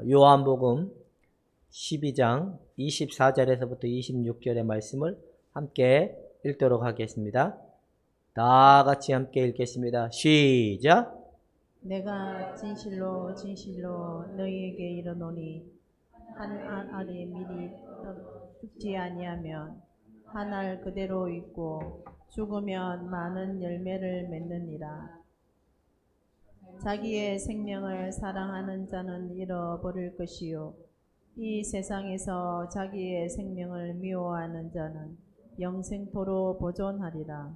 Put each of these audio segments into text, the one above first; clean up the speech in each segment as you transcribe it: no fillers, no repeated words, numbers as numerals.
요한복음 12장 24절에서부터 26절의 말씀을 함께 읽도록 하겠습니다. 다 같이 함께 읽겠습니다. 시작! 내가 진실로 진실로 너희에게 이르노니 한 알이 미리 죽지 아니하면 한 알 그대로 있고 죽으면 많은 열매를 맺느니라. 자기의 생명을 사랑하는 자는 잃어버릴 것이요 이 세상에서 자기의 생명을 미워하는 자는 영생토로 보존하리라.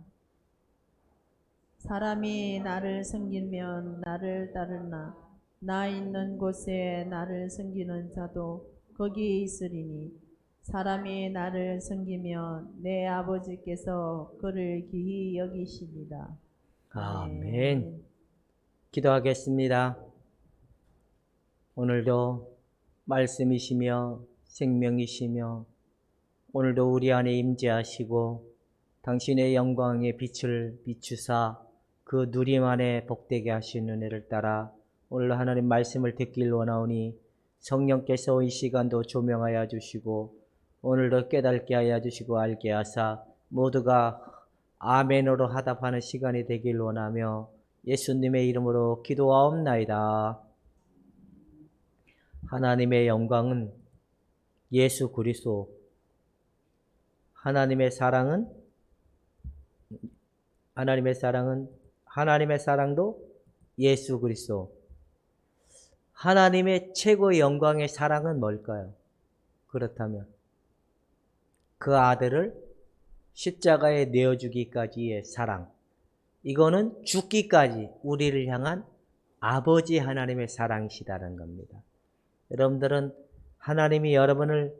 사람이 나를 섬기면 나를 따르나 나 있는 곳에 나를 섬기는 자도 거기 있으리니 사람이 나를 섬기면 내 아버지께서 그를 기히 여기시리라. 아멘. 기도하겠습니다. 오늘도 말씀이시며 생명이시며 오늘도 우리 안에 임재하시고 당신의 영광의 빛을 비추사 그 누림 안에 복되게 하시는 은혜를 따라 오늘 하나님 말씀을 듣길 원하오니 성령께서 이 시간도 조명하여 주시고 오늘도 깨닫게 하여 주시고 알게 하사 모두가 아멘으로 화답하는 시간이 되길 원하며 예수님의 이름으로 기도하옵나이다. 하나님의 영광은 예수 그리스도, 하나님의 사랑도 예수 그리스도. 하나님의 최고의 영광의 사랑은 뭘까요? 그렇다면 그 아들을 십자가에 내어주기까지의 사랑, 이거는 죽기까지 우리를 향한 아버지 하나님의 사랑이시다는 겁니다. 여러분들은 하나님이 여러분을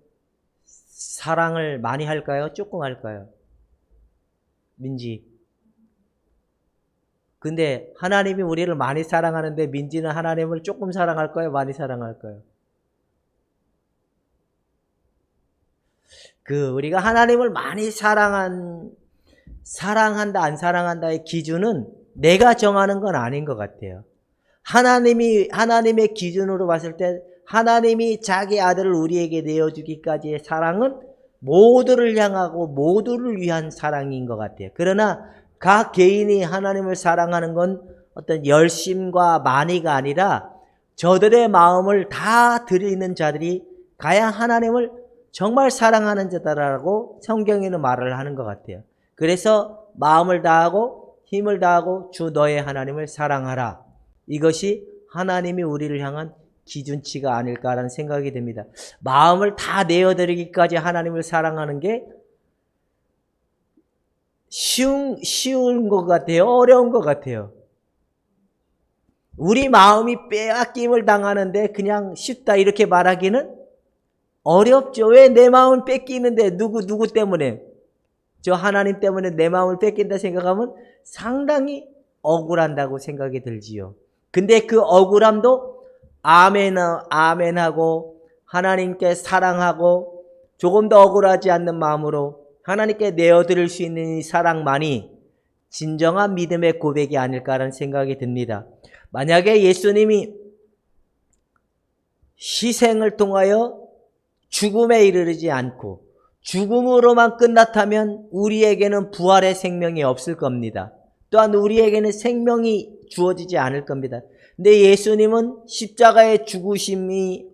사랑을 많이 할까요? 조금 할까요? 민지. 근데 하나님이 우리를 많이 사랑하는데 민지는 하나님을 조금 사랑할까요? 많이 사랑할까요? 우리가 하나님을 많이 사랑한다, 안 사랑한다의 기준은 내가 정하는 건 아닌 것 같아요. 하나님의 기준으로 봤을 때 하나님이 자기 아들을 우리에게 내어주기까지의 사랑은 모두를 향하고 모두를 위한 사랑인 것 같아요. 그러나 각 개인이 하나님을 사랑하는 건 어떤 열심과 만이가 아니라 저들의 마음을 다 드리는 자들이 가야 하나님을 정말 사랑하는 자다라고 성경에는 말을 하는 것 같아요. 그래서 마음을 다하고 힘을 다하고 주 너의 하나님을 사랑하라. 이것이 하나님이 우리를 향한 기준치가 아닐까라는 생각이 듭니다. 마음을 다 내어드리기까지 하나님을 사랑하는 게 쉬운 것 같아요? 어려운 것 같아요? 우리 마음이 빼앗김을 당하는데 그냥 쉽다 이렇게 말하기는 어렵죠. 왜 내 마음을 뺏기는데 누구 때문에? 저 하나님 때문에 내 마음을 뺏긴다 생각하면 상당히 억울한다고 생각이 들지요. 근데 그 억울함도 아멘하고 하나님께 사랑하고 조금 더 억울하지 않는 마음으로 하나님께 내어드릴 수 있는 이 사랑만이 진정한 믿음의 고백이 아닐까라는 생각이 듭니다. 만약에 예수님이 희생을 통하여 죽음에 이르지 않고 죽음으로만 끝났다면 우리에게는 부활의 생명이 없을 겁니다. 또한 우리에게는 생명이 주어지지 않을 겁니다. 근데 예수님은 십자가의 죽으심이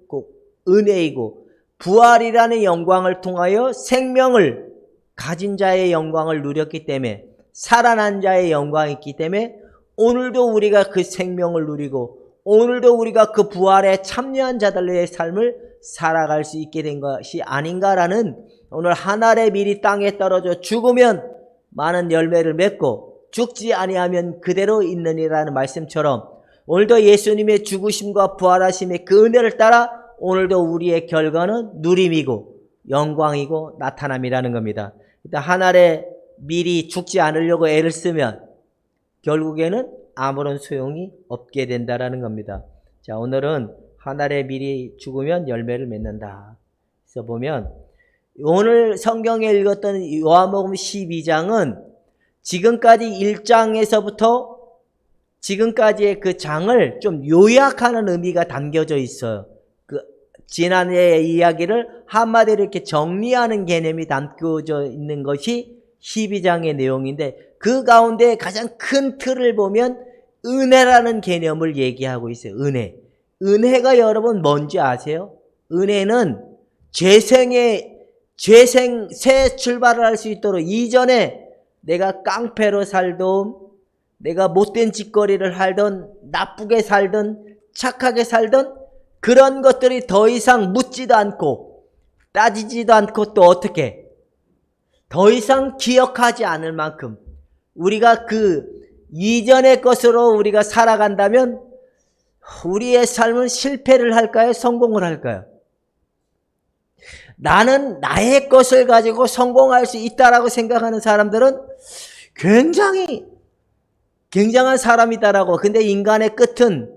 은혜이고 부활이라는 영광을 통하여 생명을 가진 자의 영광을 누렸기 때문에 살아난 자의 영광이 있기 때문에 오늘도 우리가 그 생명을 누리고 오늘도 우리가 그 부활에 참여한 자들의 삶을 살아갈 수 있게 된 것이 아닌가라는 오늘 한 알의 밀이 땅에 떨어져 죽으면 많은 열매를 맺고 죽지 아니하면 그대로 있느니라는 말씀처럼 오늘도 예수님의 죽으심과 부활하심의 그 은혜를 따라 오늘도 우리의 결과는 누림이고 영광이고 나타남이라는 겁니다. 일단 한 알의 밀이 죽지 않으려고 애를 쓰면 결국에는 아무런 소용이 없게 된다라는 겁니다. 자, 오늘은 한 알의 밀이 죽으면 열매를 맺는다. 그래서 보면 오늘 성경에 읽었던 요한복음 12장은 지금까지 1장에서부터 지금까지의 그 장을 좀 요약하는 의미가 담겨져 있어요. 그 지난해의 이야기를 한마디로 이렇게 정리하는 개념이 담겨져 있는 것이 12장의 내용인데, 그 가운데 가장 큰 틀을 보면 은혜라는 개념을 얘기하고 있어요. 은혜. 은혜가 여러분 뭔지 아세요? 은혜는 새 출발을 할 수 있도록, 이전에 내가 깡패로 살던, 내가 못된 짓거리를 하던, 나쁘게 살던, 착하게 살던 그런 것들이 더 이상 묻지도 않고 따지지도 않고, 또 어떻게 더 이상 기억하지 않을 만큼 우리가 그 이전의 것으로 우리가 살아간다면 우리의 삶은 실패를 할까요? 성공을 할까요? 나는 나의 것을 가지고 성공할 수 있다라고 생각하는 사람들은 굉장한 사람이다라고. 근데 인간의 끝은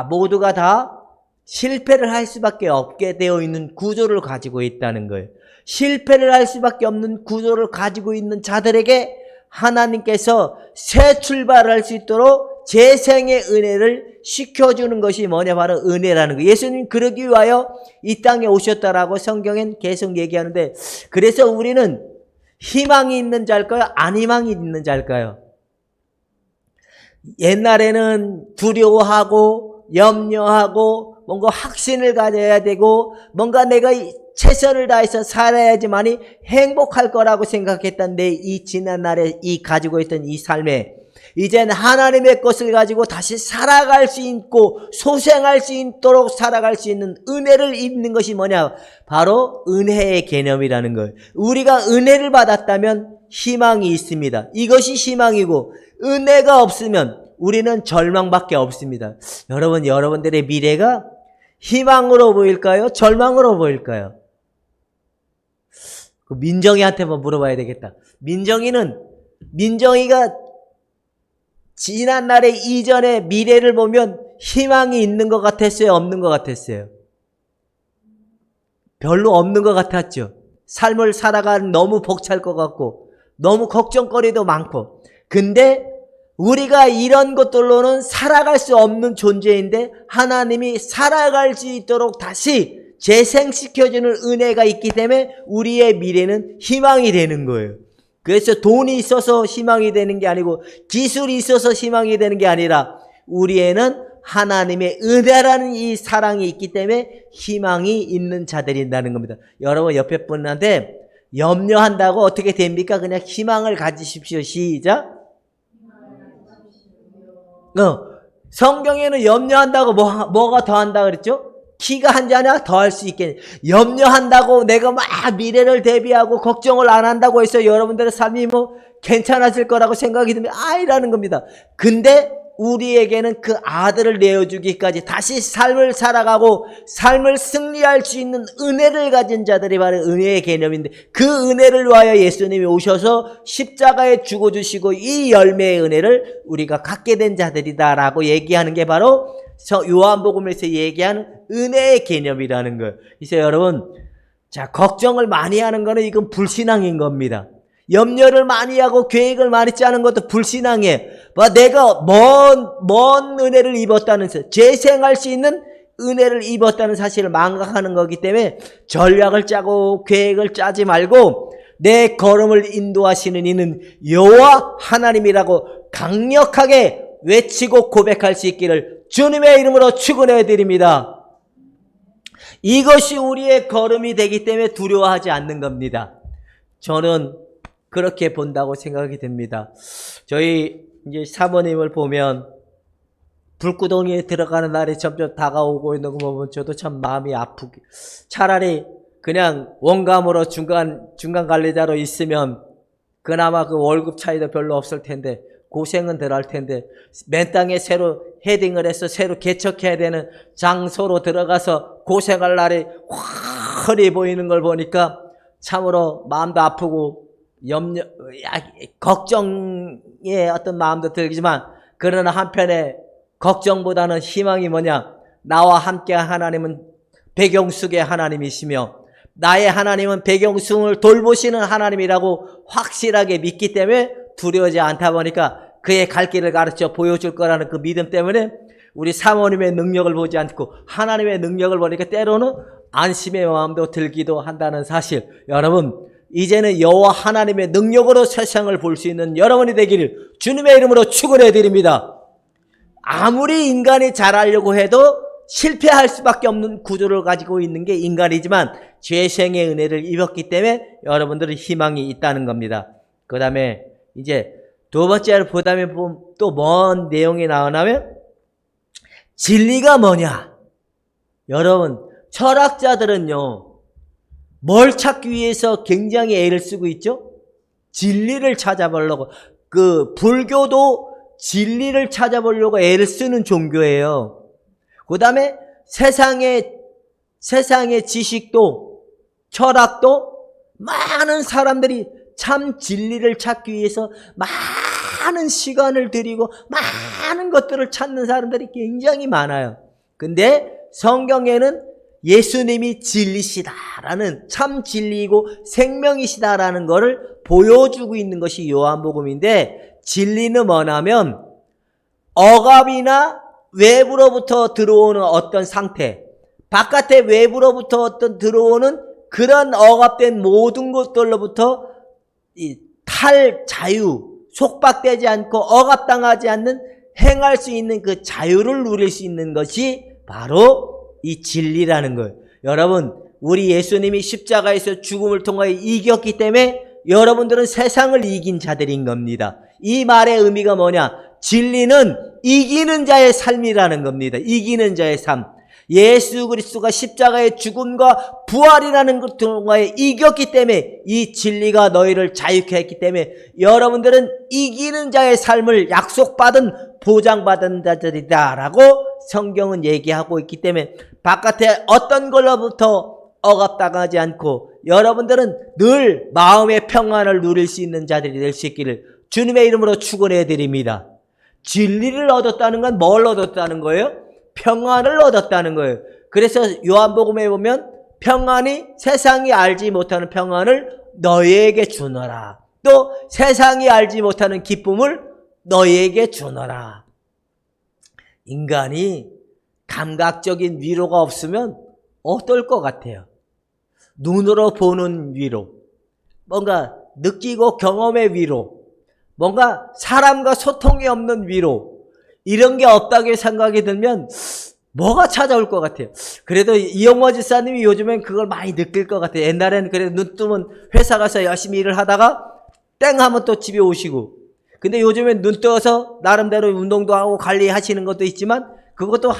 모두가 다 실패를 할 수밖에 없게 되어 있는 구조를 가지고 있다는 거예요. 실패를 할 수밖에 없는 구조를 가지고 있는 자들에게 하나님께서 새 출발을 할 수 있도록 재생의 은혜를 시켜주는 것이 뭐냐, 바로 은혜라는 거예요. 예수님 그러기 위하여 이 땅에 오셨다라고 성경엔 계속 얘기하는데, 그래서 우리는 희망이 있는 자일까요? 안 희망이 있는 자일까요? 옛날에는 두려워하고 염려하고 뭔가 확신을 가져야 되고 뭔가 내가 최선을 다해서 살아야지만이 행복할 거라고 생각했던 이 지난날에 가지고 있던 이 삶에, 이제는 하나님의 것을 가지고 다시 살아갈 수 있고 소생할 수 있도록 살아갈 수 있는 은혜를 입는 것이 뭐냐, 바로 은혜의 개념이라는 거예요. 우리가 은혜를 받았다면 희망이 있습니다. 이것이 희망이고, 은혜가 없으면 우리는 절망밖에 없습니다. 여러분, 여러분들의 미래가 희망으로 보일까요? 절망으로 보일까요? 민정이한테 한번 물어봐야 되겠다. 민정이가 지난날의 이전의 미래를 보면 희망이 있는 것 같았어요? 없는 것 같았어요? 별로 없는 것 같았죠. 삶을 살아가는 너무 벅찰 것 같고 너무 걱정거리도 많고. 근데 우리가 이런 것들로는 살아갈 수 없는 존재인데 하나님이 살아갈 수 있도록 다시 재생시켜주는 은혜가 있기 때문에 우리의 미래는 희망이 되는 거예요. 그래서 돈이 있어서 희망이 되는 게 아니고 기술이 있어서 희망이 되는 게 아니라 우리에는 하나님의 은혜라는 이 사랑이 있기 때문에 희망이 있는 자들이라는 겁니다. 여러분, 옆에 분한테 염려한다고 어떻게 됩니까? 그냥 희망을 가지십시오. 시작. 성경에는 염려한다고 뭐가 더한다 그랬죠? 키가 한 자냐 더할 수 있겠네. 염려한다고 내가 막 미래를 대비하고 걱정을 안 한다고 해서 여러분들의 삶이 괜찮아질 거라고 생각이 들면 아니라는 겁니다. 근데 우리에게는 그 아들을 내어주기까지 다시 삶을 살아가고 삶을 승리할 수 있는 은혜를 가진 자들이 바로 은혜의 개념인데, 그 은혜를 위하여 예수님이 오셔서 십자가에 죽어주시고 이 열매의 은혜를 우리가 갖게 된 자들이다라고 얘기하는 게 바로 요한복음에서 얘기하는 은혜의 개념이라는 거예요. 그래서 여러분, 걱정을 많이 하는 거는 이건 불신앙인 겁니다. 염려를 많이 하고 계획을 많이 짜는 것도 불신앙이에요. 내가 먼 은혜를 입었다는 사실, 재생할 수 있는 은혜를 입었다는 사실을 망각하는 거기 때문에 전략을 짜고 계획을 짜지 말고 내 걸음을 인도하시는 이는 여호와 하나님이라고 강력하게 외치고 고백할 수 있기를 주님의 이름으로 축원해 드립니다. 이것이 우리의 걸음이 되기 때문에 두려워하지 않는 겁니다. 저는 그렇게 본다고 생각이 됩니다. 저희 이제 사모님을 보면 불구덩이에 들어가는 날이 점점 다가오고 있는 거 보면 저도 참 마음이 아프게, 차라리 그냥 원감으로 중간 관리자로 있으면 그나마 그 월급 차이도 별로 없을 텐데 고생은 덜 할 텐데, 맨 땅에 새로 헤딩을 해서 새로 개척해야 되는 장소로 들어가서 고생할 날이 훤히 보이는 걸 보니까 참으로 마음도 아프고 걱정의 어떤 마음도 들지만, 그러나 한편에 걱정보다는 희망이 뭐냐, 나와 함께 하나님은 백영숙의 하나님이시며 나의 하나님은 백영숙을 돌보시는 하나님이라고 확실하게 믿기 때문에 두려워하지 않다 보니까 그의 갈 길을 가르쳐 보여줄 거라는 그 믿음 때문에 우리 사모님의 능력을 보지 않고 하나님의 능력을 보니까 때로는 안심의 마음도 들기도 한다는 사실. 여러분, 이제는 여호와 하나님의 능력으로 세상을 볼 수 있는 여러분이 되기를 주님의 이름으로 축원해 드립니다. 아무리 인간이 잘하려고 해도 실패할 수밖에 없는 구조를 가지고 있는 게 인간이지만 죄생의 은혜를 입었기 때문에 여러분들은 희망이 있다는 겁니다. 그 다음에 이제 두 번째로 보다면 또 뭔 내용이 나오냐면 진리가 뭐냐? 여러분, 철학자들은요, 뭘 찾기 위해서 굉장히 애를 쓰고 있죠? 진리를 찾아보려고. 그 불교도 진리를 찾아보려고 애를 쓰는 종교예요. 그 다음에 세상의 지식도 철학도 많은 사람들이 참 진리를 찾기 위해서 많은 시간을 들이고 많은 것들을 찾는 사람들이 굉장히 많아요. 근데 성경에는 예수님이 진리시다라는, 참 진리이고 생명이시다라는 것을 보여주고 있는 것이 요한복음인데, 진리는 뭐냐면 억압이나 외부로부터 들어오는 어떤 상태, 바깥에 외부로부터 어떤 들어오는 그런 억압된 모든 것들로부터 자유, 속박되지 않고 억압당하지 않는 행할 수 있는 그 자유를 누릴 수 있는 것이 바로 이 진리라는 거예요. 여러분, 우리 예수님이 십자가에서 죽음을 통하여 이겼기 때문에 여러분들은 세상을 이긴 자들인 겁니다. 이 말의 의미가 뭐냐? 진리는 이기는 자의 삶이라는 겁니다. 이기는 자의 삶. 예수 그리스도가 십자가의 죽음과 부활이라는 것 통하여 이겼기 때문에 이 진리가 너희를 자유케 했기 때문에 여러분들은 이기는 자의 삶을 약속받은, 보장받은 자들이다라고 성경은 얘기하고 있기 때문에 바깥에 어떤 걸로부터 억압당하지 않고 여러분들은 늘 마음의 평안을 누릴 수 있는 자들이 될 수 있기를 주님의 이름으로 축원해 드립니다. 진리를 얻었다는 건 뭘 얻었다는 거예요? 평안을 얻었다는 거예요. 그래서 요한복음에 보면 평안이, 세상이 알지 못하는 평안을 너희에게 주노라. 또 세상이 알지 못하는 기쁨을 너희에게 주노라. 인간이 감각적인 위로가 없으면 어떨 것 같아요? 눈으로 보는 위로, 뭔가 느끼고 경험의 위로, 뭔가 사람과 소통이 없는 위로, 이런 게 없다고 생각이 들면 뭐가 찾아올 것 같아요? 그래도 이영모 지사님이 요즘엔 그걸 많이 느낄 것 같아요. 옛날에는 그래도 눈 뜨면 회사 가서 열심히 일을 하다가 땡 하면 또 집에 오시고, 근데 요즘엔 눈 떠서 나름대로 운동도 하고 관리하시는 것도 있지만 그것도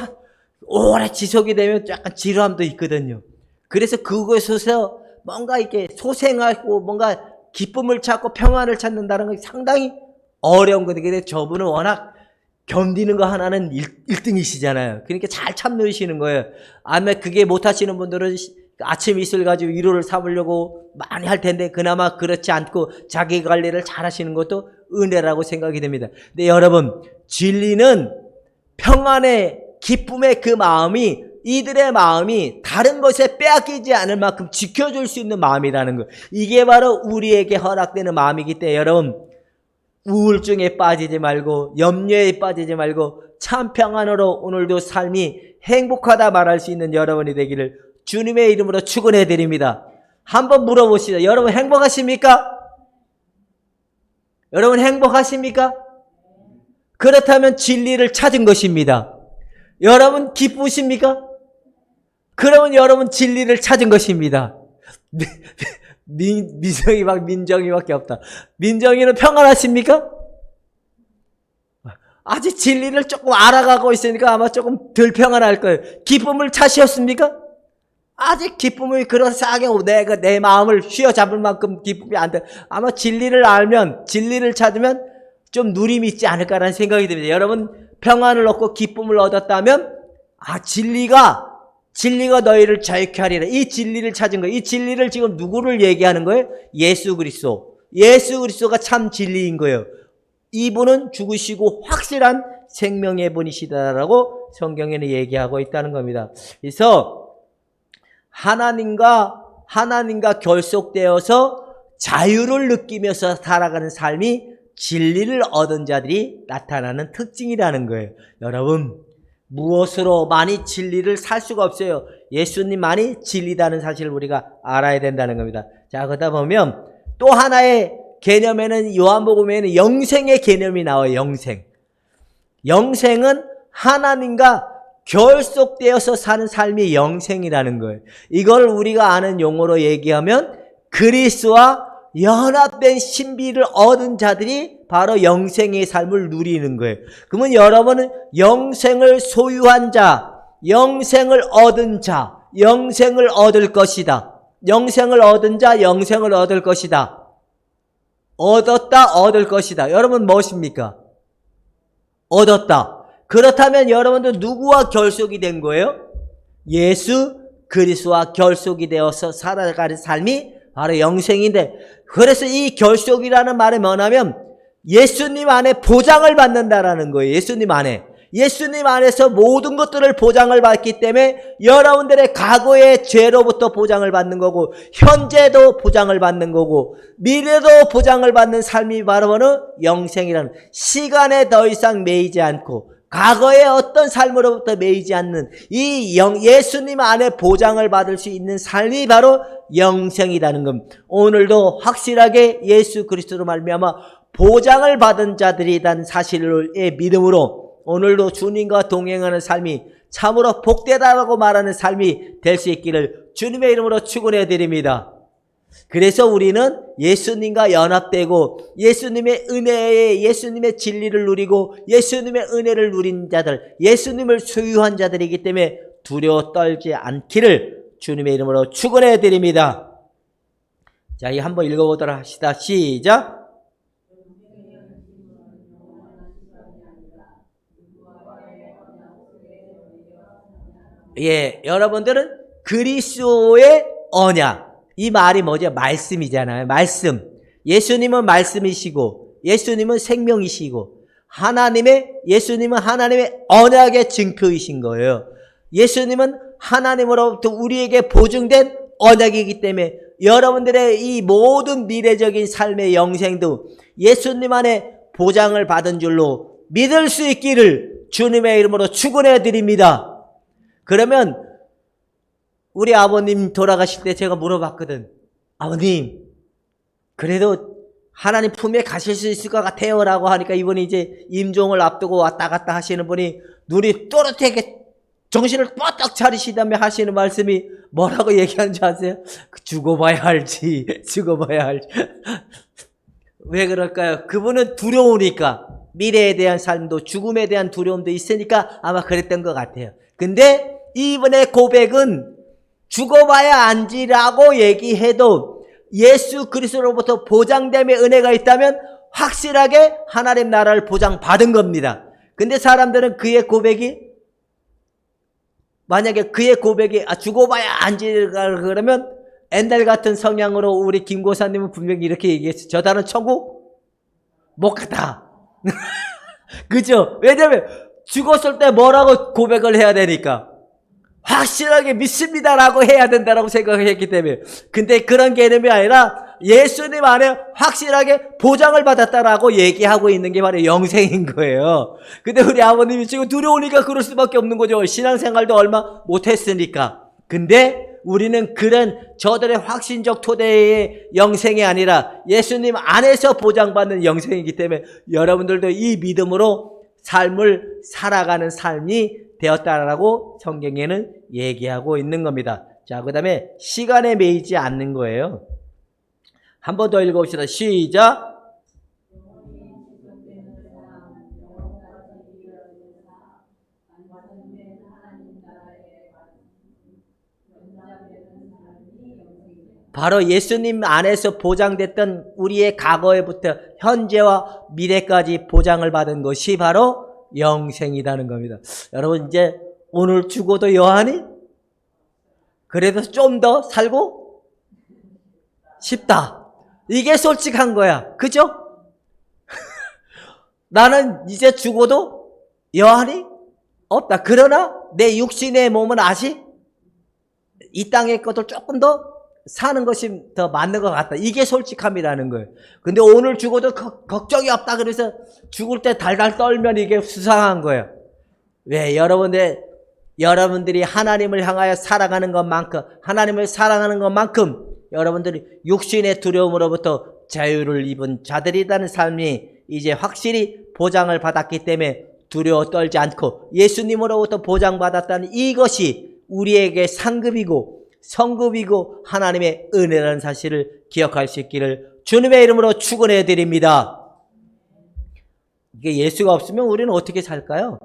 오래 지속이 되면 약간 지루함도 있거든요. 그래서 그것에서 뭔가 이렇게 소생하고 뭔가 기쁨을 찾고 평안을 찾는다는 건 상당히 어려운 거거든요. 근데 저분은 워낙 견디는 거 하나는 1등이시잖아요. 그러니까 잘 참으시는 거예요. 아마 그게 못하시는 분들은 아침 이슬 가지고 위로를 삼으려고 많이 할 텐데 그나마 그렇지 않고 자기 관리를 잘 하시는 것도 은혜라고 생각이 됩니다. 근데 여러분, 진리는 평안의 기쁨의 그 마음이, 이들의 마음이 다른 것에 빼앗기지 않을 만큼 지켜줄 수 있는 마음이라는 거. 이게 바로 우리에게 허락되는 마음이기 때문에 여러분, 우울증에 빠지지 말고 염려에 빠지지 말고 참 평안으로 오늘도 삶이 행복하다 말할 수 있는 여러분이 되기를 주님의 이름으로 축원해 드립니다. 한번 물어보시죠. 여러분 행복하십니까? 여러분 행복하십니까? 그렇다면 진리를 찾은 것입니다. 여러분 기쁘십니까? 그러면 여러분 진리를 찾은 것입니다. 민정이밖에 없다. 민정이는 평안하십니까? 아직 진리를 조금 알아가고 있으니까 아마 조금 덜 평안할 거예요. 기쁨을 찾으셨습니까? 아직 기쁨이 그렇게 내 마음을 휘어잡을 만큼 기쁨이 안 돼. 아마 진리를 알면, 진리를 찾으면 좀 누림이 있지 않을까라는 생각이 듭니다. 여러분 평안을 얻고 기쁨을 얻었다면 진리가 너희를 자유케 하리라. 이 진리를 찾은 거예요. 이 진리를 지금 누구를 얘기하는 거예요? 예수 그리스도. 예수 그리스도가 참 진리인 거예요. 이분은 죽으시고 확실한 생명의 분이시다라고 성경에는 얘기하고 있다는 겁니다. 그래서 하나님과 결속되어서 자유를 느끼면서 살아가는 삶이 진리를 얻은 자들이 나타나는 특징이라는 거예요. 여러분, 무엇으로만이 진리를 살 수가 없어요. 예수님만이 진리다는 사실을 우리가 알아야 된다는 겁니다. 자, 그러다 보면 또 하나의 개념에는 요한복음에는 영생의 개념이 나와요. 영생. 영생은 하나님과 결속되어서 사는 삶이 영생이라는 거예요. 이걸 우리가 아는 용어로 얘기하면 그리스도와 연합된 신비를 얻은 자들이 바로 영생의 삶을 누리는 거예요. 그러면 여러분은 영생을 소유한 자, 영생을 얻은 자, 영생을 얻을 것이다. 영생을 얻은 자, 영생을 얻을 것이다. 얻었다, 얻을 것이다. 여러분 무엇입니까? 얻었다. 그렇다면 여러분도 누구와 결속이 된 거예요? 예수 그리스도와 결속이 되어서 살아가는 삶이 바로 영생인데, 그래서 이 결속이라는 말이 뭐냐면 예수님 안에 보장을 받는다라는 거예요. 예수님 안에. 예수님 안에서 모든 것들을 보장을 받기 때문에 여러분들의 과거의 죄로부터 보장을 받는 거고, 현재도 보장을 받는 거고, 미래도 보장을 받는 삶이 바로 영생이라는, 시간에 더 이상 매이지 않고 과거의 어떤 삶으로부터 매이지 않는 이 예수님 안에 보장을 받을 수 있는 삶이 바로 영생이라는 겁니다. 오늘도 확실하게 예수 그리스도로 말미암아 보장을 받은 자들이라는 사실의 믿음으로 오늘도 주님과 동행하는 삶이 참으로 복되다라고 말하는 삶이 될 수 있기를 주님의 이름으로 축원해 드립니다. 그래서 우리는 예수님과 연합되고 예수님의 은혜에, 예수님의 진리를 누리고 예수님의 은혜를 누린 자들, 예수님을 소유한 자들이기 때문에 두려워 떨지 않기를 주님의 이름으로 축원해 드립니다. 자, 이 한번 읽어보도록 합시다. 시작. 예, 여러분들은 그리스도의 언약, 이 말이 뭐죠? 말씀이잖아요. 말씀. 예수님은 말씀이시고 예수님은 생명이시고 예수님은 하나님의 언약의 증표이신 거예요. 예수님은 하나님으로부터 우리에게 보증된 언약이기 때문에 여러분들의 이 모든 미래적인 삶의 영생도 예수님 안에 보장을 받은 줄로 믿을 수 있기를 주님의 이름으로 축원해 드립니다. 그러면 우리 아버님 돌아가실 때 제가 물어봤거든. 아버님, 그래도 하나님 품에 가실 수 있을 것 같아요 라고 하니까 이분이 이제 임종을 앞두고 왔다 갔다 하시는 분이 눈이 또렷하게 정신을 뻗떡 차리시다며 하시는 말씀이 뭐라고 얘기하는지 아세요? 죽어봐야 알지. 죽어봐야 알지. 왜 그럴까요? 그분은 두려우니까, 미래에 대한 삶도 죽음에 대한 두려움도 있으니까 아마 그랬던 것 같아요. 근데 이분의 고백은 죽어봐야 안지라고 얘기해도 예수 그리스도로부터 보장됨의 은혜가 있다면 확실하게 하나님 나라를 보장받은 겁니다. 근데 사람들은 만약에 그의 고백이 죽어봐야 안지라 그러면 옛날 같은 성향으로 우리 김고사님은 분명히 이렇게 얘기했어요. 저 다른 천국 못 갔다. 그죠? 왜냐면 죽었을 때 뭐라고 고백을 해야 되니까 확실하게 믿습니다라고 해야 된다라고 생각을 했기 때문에. 근데 그런 개념이 아니라 예수님 안에 확실하게 보장을 받았다라고 얘기하고 있는 게 바로 영생인 거예요. 근데 우리 아버님이 지금 두려우니까 그럴 수밖에 없는 거죠. 신앙생활도 얼마 못했으니까. 근데 우리는 그런 저들의 확신적 토대의 영생이 아니라 예수님 안에서 보장받는 영생이기 때문에 여러분들도 이 믿음으로 삶을 살아가는 삶이 되었다라고 성경에는 얘기하고 있는 겁니다. 자, 그 다음에 시간에 매이지 않는 거예요. 한 번 더 읽어봅시다. 시작. 바로 예수님 안에서 보장됐던 우리의 과거에부터 현재와 미래까지 보장을 받은 것이 바로 영생이라는 겁니다. 여러분, 이제 오늘 죽어도 여하니? 그래도 좀 더 살고 싶다. 이게 솔직한 거야. 그죠? 나는 이제 죽어도 여하니? 없다. 그러나 내 육신의 몸은 아직 이 땅의 것을 조금 더 사는 것이 더 맞는 것 같다. 이게 솔직함이라는 거예요. 근데 오늘 죽어도 걱정이 없다. 그래서 죽을 때 달달 떨면 이게 수상한 거예요. 왜? 여러분들이 하나님을 향하여 살아가는 것만큼, 하나님을 사랑하는 것만큼 여러분들이 육신의 두려움으로부터 자유를 입은 자들이라는 삶이 이제 확실히 보장을 받았기 때문에 두려워 떨지 않고 예수님으로부터 보장받았다는 이것이 우리에게 상급이고 성급이고 하나님의 은혜라는 사실을 기억할 수 있기를 주님의 이름으로 축원해 드립니다. 이게 예수가 없으면 우리는 어떻게 살까요?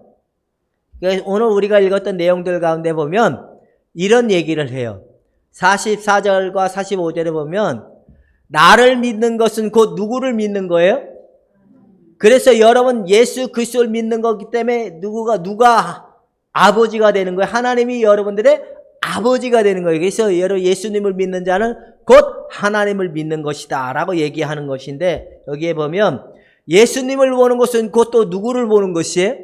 오늘 우리가 읽었던 내용들 가운데 보면 이런 얘기를 해요. 44절과 45절에 보면 나를 믿는 것은 곧 누구를 믿는 거예요? 그래서 여러분 예수 그리스도를 믿는 거기 때문에 누가 아버지가 되는 거예요. 하나님이 여러분들의 아버지가 되는 거예요. 그래서 여러분 예수님을 믿는 자는 곧 하나님을 믿는 것이다 라고 얘기하는 것인데 여기에 보면 예수님을 보는 것은 곧 또 누구를 보는 것이에요?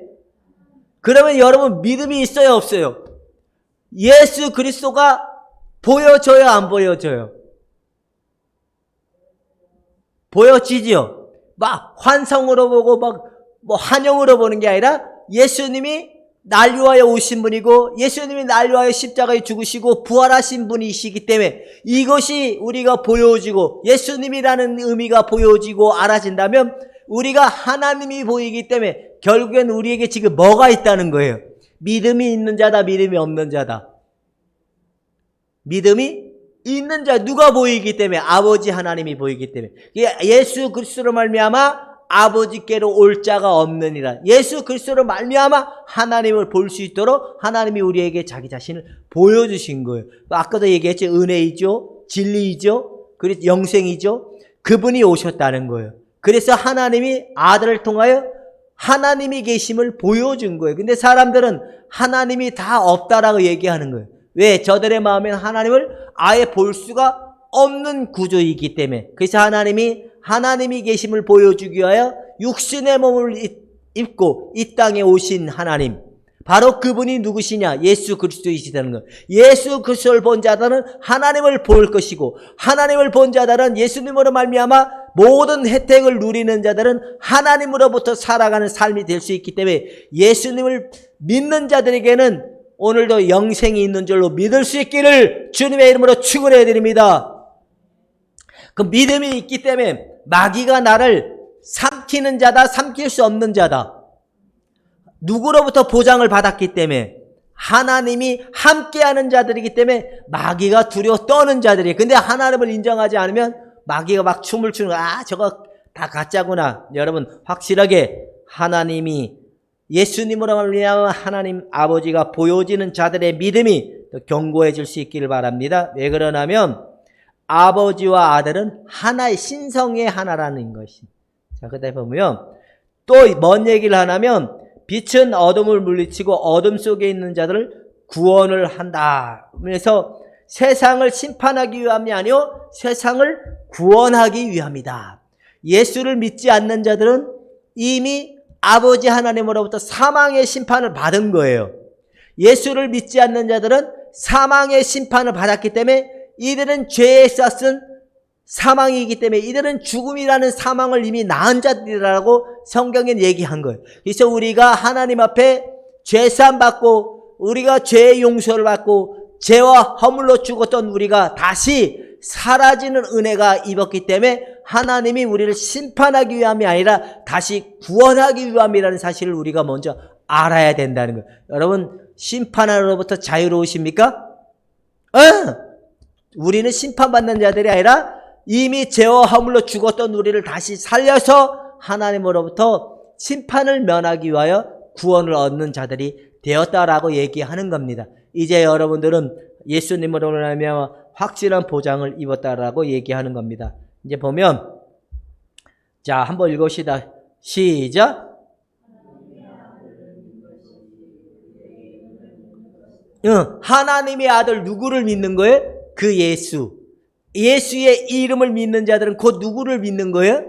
그러면 여러분 믿음이 있어요 없어요? 예수 그리스도가 보여져요 안 보여져요? 보여지지요. 막 환상으로 보고 막 환영으로 보는 게 아니라 예수님이 날 위하여 오신 분이고 예수님이 날 위하여 십자가에 죽으시고 부활하신 분이시기 때문에 이것이 우리가 보여지고 예수님이라는 의미가 보여지고 알아진다면 우리가 하나님이 보이기 때문에 결국엔 우리에게 지금 뭐가 있다는 거예요? 믿음이 있는 자다, 믿음이 없는 자다. 믿음이 있는 자, 누가 보이기 때문에? 아버지 하나님이 보이기 때문에. 예수 그리스도로 말미암아 아버지께로 올 자가 없느니라. 예수 그리스도로 말미암아 하나님을 볼 수 있도록 하나님이 우리에게 자기 자신을 보여주신 거예요. 아까도 얘기했죠. 은혜이죠, 진리이죠, 그리고 영생이죠. 그분이 오셨다는 거예요. 그래서 하나님이 아들을 통하여 하나님이 계심을 보여준 거예요. 근데 사람들은 하나님이 다 없다라고 얘기하는 거예요. 왜? 저들의 마음에는 하나님을 아예 볼 수가 없는 구조이기 때문에. 그래서 하나님이 계심을 보여주기 위하여 육신의 몸을 입고 이 땅에 오신 하나님, 바로 그분이 누구시냐? 예수 그리스도이시다는 것. 예수 그리스도를 본 자들은 하나님을 볼 것이고 하나님을 본 자들은 예수님으로 말미암아 모든 혜택을 누리는 자들은 하나님으로부터 살아가는 삶이 될 수 있기 때문에 예수님을 믿는 자들에게는 오늘도 영생이 있는 줄로 믿을 수 있기를 주님의 이름으로 축원해 드립니다. 그 믿음이 있기 때문에 마귀가 나를 삼키는 자다, 삼킬 수 없는 자다. 누구로부터 보장을 받았기 때문에 하나님이 함께하는 자들이기 때문에 마귀가 두려워 떠는 자들이에요. 근데 하나님을 인정하지 않으면 마귀가 막 춤을 추는 거야. 저거 다 가짜구나. 여러분 확실하게 하나님이 예수님으로 말미암아 하나님 아버지가 보여지는 자들의 믿음이 더 견고해질 수 있기를 바랍니다. 왜 그러냐면 아버지와 아들은 하나의 신성의 하나라는 것이. 자, 그다음에 보면 또 뭔 얘기를 하냐면 빛은 어둠을 물리치고 어둠 속에 있는 자들을 구원을 한다. 그래서 세상을 심판하기 위함이 아니요 세상을 구원하기 위함이다. 예수를 믿지 않는 자들은 이미 아버지 하나님으로부터 사망의 심판을 받은 거예요. 예수를 믿지 않는 자들은 사망의 심판을 받았기 때문에 이들은 죄에 쌌은 사망이기 때문에 이들은 죽음이라는 사망을 이미 낳은 자들이라고 성경에 얘기한 거예요. 그래서 우리가 하나님 앞에 죄사함 받고 우리가 죄의 용서를 받고 죄와 허물로 죽었던 우리가 다시 사라지는 은혜가 입었기 때문에 하나님이 우리를 심판하기 위함이 아니라 다시 구원하기 위함이라는 사실을 우리가 먼저 알아야 된다는 거예요. 여러분 심판으로부터 자유로우십니까? 우리는 심판받는 자들이 아니라 이미 죄와 허물로 죽었던 우리를 다시 살려서 하나님으로부터 심판을 면하기 위하여 구원을 얻는 자들이 되었다라고 얘기하는 겁니다. 이제 여러분들은 예수님으로 말미암아 확실한 보장을 입었다라고 얘기하는 겁니다. 이제 보면 자 한번 읽읍시다. 시작. 하나님의 아들 누구를 믿는 거예요? 그 예수. 예수의 이름을 믿는 자들은 곧 누구를 믿는 거예요?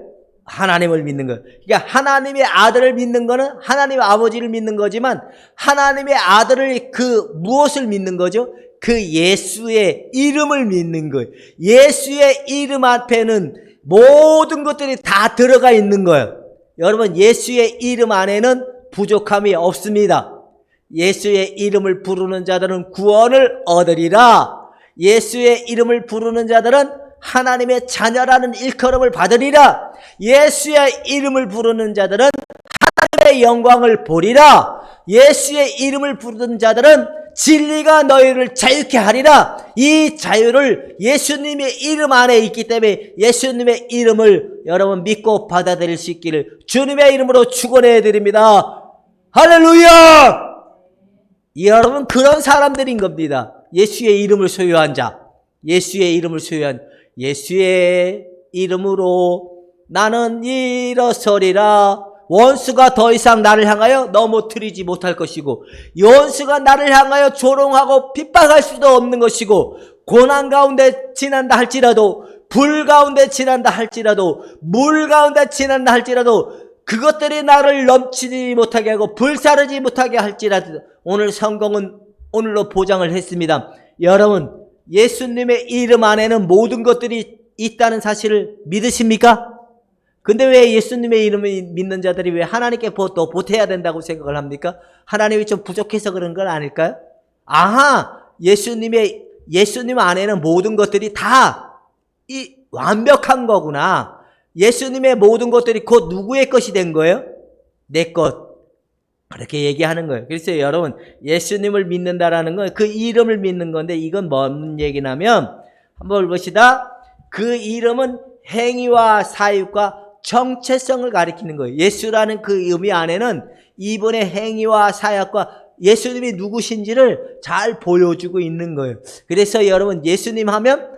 하나님을 믿는 거예요. 그러니까 하나님의 아들을 믿는 거는 하나님의 아버지를 믿는 거지만 하나님의 아들을 무엇을 믿는 거죠? 그 예수의 이름을 믿는 거예요. 예수의 이름 앞에는 모든 것들이 다 들어가 있는 거예요. 여러분, 예수의 이름 안에는 부족함이 없습니다. 예수의 이름을 부르는 자들은 구원을 얻으리라. 예수의 이름을 부르는 자들은 하나님의 자녀라는 일컬음을 받으리라. 예수의 이름을 부르는 자들은 하나님의 영광을 보리라. 예수의 이름을 부르는 자들은 진리가 너희를 자유케 하리라. 이 자유를 예수님의 이름 안에 있기 때문에 예수님의 이름을 여러분 믿고 받아들일 수 있기를 주님의 이름으로 축원해 드립니다. 할렐루야! 여러분, 그런 사람들인 겁니다. 예수의 이름을 소유한 자, 예수의 이름을 소유한, 예수의 이름으로 나는 일어서리라. 원수가 더 이상 나를 향하여 넘어뜨리지 못할 것이고, 원수가 나를 향하여 조롱하고 핍박할 수도 없는 것이고, 고난 가운데 지난다 할지라도, 불 가운데 지난다 할지라도, 물 가운데 지난다 할지라도, 그것들이 나를 넘치지 못하게 하고 불사르지 못하게 할지라도, 오늘 성경은 오늘로 보장을 했습니다. 여러분, 예수님의 이름 안에는 모든 것들이 있다는 사실을 믿으십니까? 근데 왜 예수님의 이름을 믿는 자들이 왜 하나님께 또 보태야 된다고 생각을 합니까? 하나님이 좀 부족해서 그런 건 아닐까요? 아하! 예수님 안에는 모든 것들이 다 완벽한 거구나. 예수님의 모든 것들이 곧 누구의 것이 된 거예요? 내 것. 그렇게 얘기하는 거예요. 그래서 여러분, 예수님을 믿는다라는 건 그 이름을 믿는 건데, 이건 뭔 얘기냐면, 한번 봅시다. 그 이름은 행위와 사역과 정체성을 가리키는 거예요. 예수라는 그 의미 안에는 이분의 행위와 사역과 예수님이 누구신지를 잘 보여주고 있는 거예요. 그래서 여러분, 예수님 하면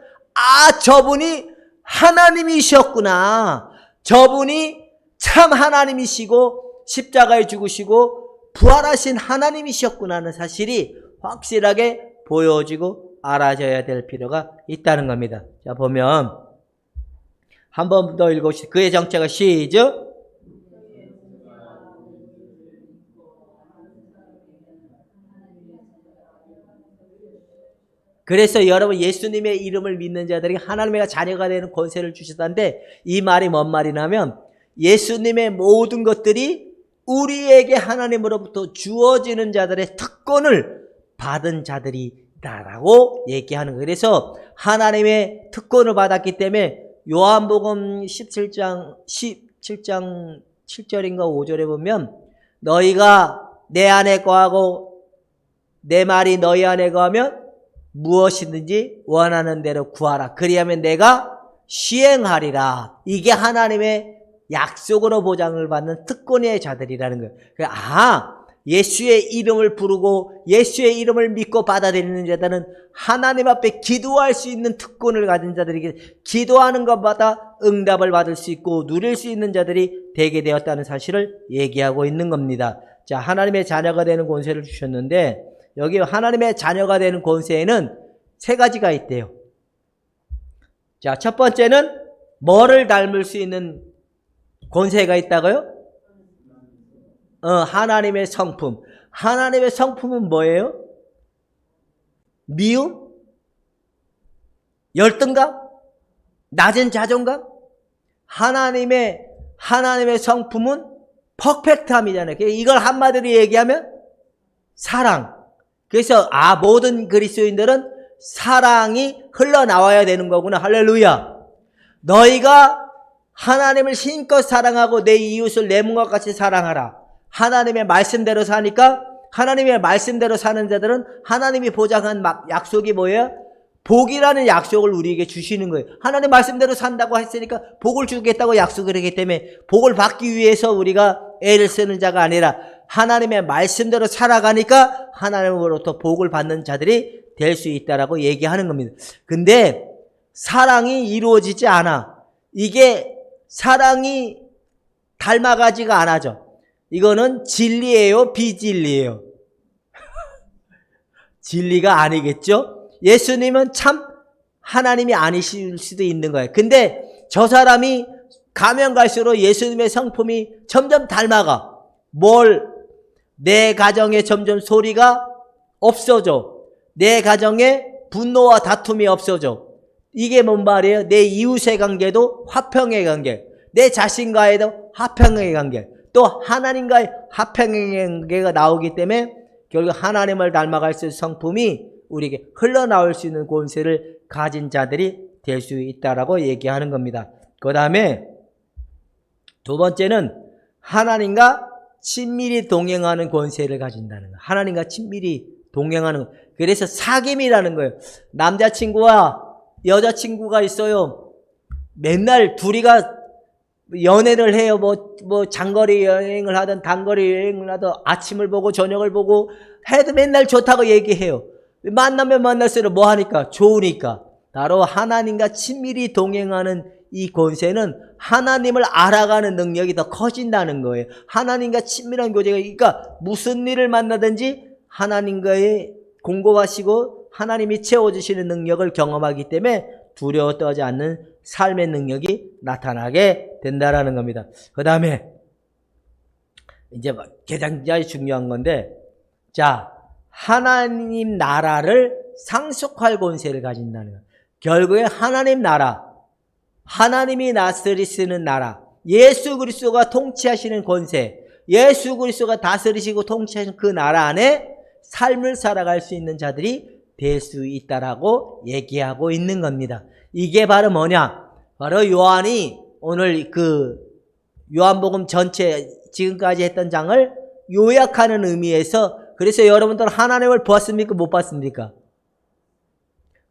저분이 하나님이셨구나. 저분이 참 하나님이시고 십자가에 죽으시고 부활하신 하나님이셨구나 하는 사실이 확실하게 보여지고 알아져야 될 필요가 있다는 겁니다. 자, 보면 한 번 더 읽어보시죠. 그의 정체가 시작. 그래서 여러분, 예수님의 이름을 믿는 자들이 하나님의 자녀가 되는 권세를 주셨다는데, 이 말이 뭔 말이냐면 예수님의 모든 것들이 우리에게 하나님으로부터 주어지는 자들의 특권을 받은 자들이다라고 얘기하는 거예요. 그래서 하나님의 특권을 받았기 때문에 요한복음 17장 7절인가 5절에 보면 너희가 내 안에 거하고 내 말이 너희 안에 거하면 무엇이든지 원하는 대로 구하라. 그리하면 내가 시행하리라. 이게 하나님의 약속으로 보장을 받는 특권의 자들이라는 거예요. 예수의 이름을 부르고 예수의 이름을 믿고 받아들이는 자들은 하나님 앞에 기도할 수 있는 특권을 가진 자들에게 기도하는 것마다 응답을 받을 수 있고 누릴 수 있는 자들이 되게 되었다는 사실을 얘기하고 있는 겁니다. 자, 하나님의 자녀가 되는 권세를 주셨는데 여기 하나님의 자녀가 되는 권세에는 세 가지가 있대요. 자, 첫 번째는 뭐를 닮을 수 있는 권세가 있다고요? 하나님의 성품. 하나님의 성품은 뭐예요? 미움? 열등감? 낮은 자존감? 하나님의 성품은 퍼펙트함이잖아요. 이걸 한마디로 얘기하면 사랑. 그래서 모든 그리스도인들은 사랑이 흘러나와야 되는 거구나. 할렐루야. 너희가 하나님을 힘껏 사랑하고 내 이웃을 내 몸과 같이 사랑하라. 하나님의 말씀대로 사니까 하나님의 말씀대로 사는 자들은 하나님이 보장한 약속이 뭐예요? 복이라는 약속을 우리에게 주시는 거예요. 하나님 말씀대로 산다고 했으니까 복을 주겠다고 약속을 했기 때문에 복을 받기 위해서 우리가 애를 쓰는 자가 아니라 하나님의 말씀대로 살아가니까 하나님으로부터 복을 받는 자들이 될 수 있다라고 얘기하는 겁니다. 근데 사랑이 이루어지지 않아. 이게 사랑이 닮아가지가 않아져. 이거는 진리예요, 비진리예요? 진리가 아니겠죠? 예수님은 참 하나님이 아니실 수도 있는 거예요. 근데 저 사람이 가면 갈수록 예수님의 성품이 점점 닮아가. 내 가정에 점점 소리가 없어져. 내 가정에 분노와 다툼이 없어져. 이게 뭔 말이에요? 내 이웃의 관계도 화평의 관계, 내 자신과의도 화평의 관계, 또 하나님과의 화평의 관계가 나오기 때문에 결국 하나님을 닮아갈수록 성품이 우리에게 흘러나올 수 있는 권세를 가진 자들이 될 수 있다라고 얘기하는 겁니다. 그 다음에 두 번째는 하나님과 친밀히 동행하는 권세를 가진다는 거. 하나님과 친밀히 동행하는 거. 그래서 사귐이라는 거예요. 남자친구와 여자친구가 있어요. 맨날 둘이가 연애를 해요. 장거리 여행을 하든 단거리 여행을 하든 아침을 보고 저녁을 보고 해도 맨날 좋다고 얘기해요. 만나면 만날수록 뭐 하니까? 좋으니까. 바로 하나님과 친밀히 동행하는 이 권세는 하나님을 알아가는 능력이 더 커진다는 거예요. 하나님과 친밀한 교제가, 그러니까 무슨 일을 만나든지 하나님과의 공고하시고 하나님이 채워주시는 능력을 경험하기 때문에 두려워 떨지 않는 삶의 능력이 나타나게 된다라는 겁니다. 그 다음에 이제 가장 중요한 건데, 자, 하나님 나라를 상속할 권세를 가진다는 거예요. 결국에 하나님 나라, 하나님이 다스리시는 나라, 예수 그리스도가 통치하시는 권세, 예수 그리스도가 다스리시고 통치하시는 그 나라 안에 삶을 살아갈 수 있는 자들이 될 수 있다라고 얘기하고 있는 겁니다. 이게 바로 뭐냐? 바로 요한이 오늘 그 요한복음 전체 지금까지 했던 장을 요약하는 의미에서, 그래서 여러분들 하나님을 보았습니까? 못 봤습니까?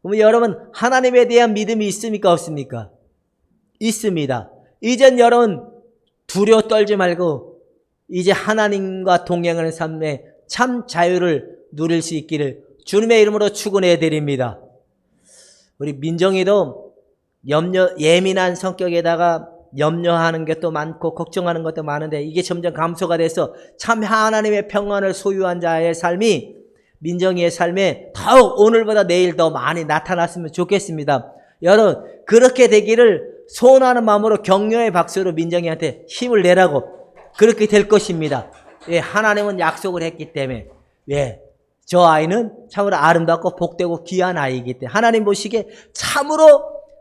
그러면 여러분 하나님에 대한 믿음이 있습니까? 없습니까? 있습니다. 이젠 여러분 두려워 떨지 말고 이제 하나님과 동행하는 삶에 참 자유를 누릴 수 있기를 주님의 이름으로 축원해 드립니다. 우리 민정이도 예민한 성격에다가 염려하는 것도 많고 걱정하는 것도 많은데 이게 점점 감소가 돼서 참 하나님의 평안을 소유한 자의 삶이, 민정이의 삶에 더욱 오늘보다 내일 더 많이 나타났으면 좋겠습니다. 여러분 그렇게 되기를 소원하는 마음으로 격려의 박수로 민정이한테 힘을 내라고, 그렇게 될 것입니다. 예, 하나님은 약속을 했기 때문에. 예, 저 아이는 참으로 아름답고 복되고 귀한 아이이기 때문에 하나님 보시기에 참으로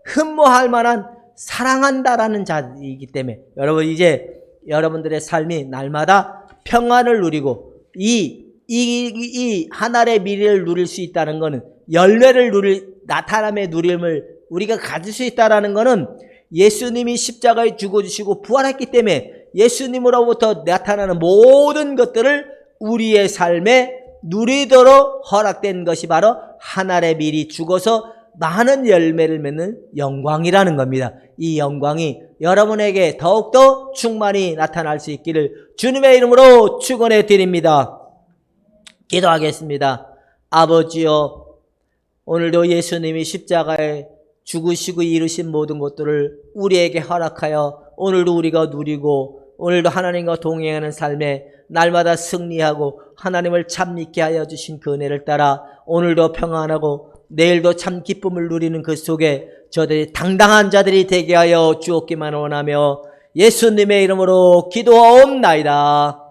흠모할 만한 사랑한다라는 자이기 때문에 여러분 이제 여러분들의 삶이 날마다 평안을 누리고 이 하늘의 미래를 누릴 수 있다는 것은, 열매를 나타남의 누림을 우리가 가질 수 있다는 것은 예수님이 십자가에 죽어주시고 부활했기 때문에 예수님으로부터 나타나는 모든 것들을 우리의 삶에 누리도록 허락된 것이 바로 하늘의 밀이 죽어서 많은 열매를 맺는 영광이라는 겁니다. 이 영광이 여러분에게 더욱더 충만히 나타날 수 있기를 주님의 이름으로 축원해 드립니다. 기도하겠습니다. 아버지여, 오늘도 예수님이 십자가에 죽으시고 이루신 모든 것들을 우리에게 허락하여 오늘도 우리가 누리고 오늘도 하나님과 동행하는 삶에 날마다 승리하고 하나님을 참 믿게 하여 주신 그 은혜를 따라 오늘도 평안하고 내일도 참 기쁨을 누리는 그 속에 저들이 당당한 자들이 되게 하여 주옵기만 원하며 예수님의 이름으로 기도하옵나이다.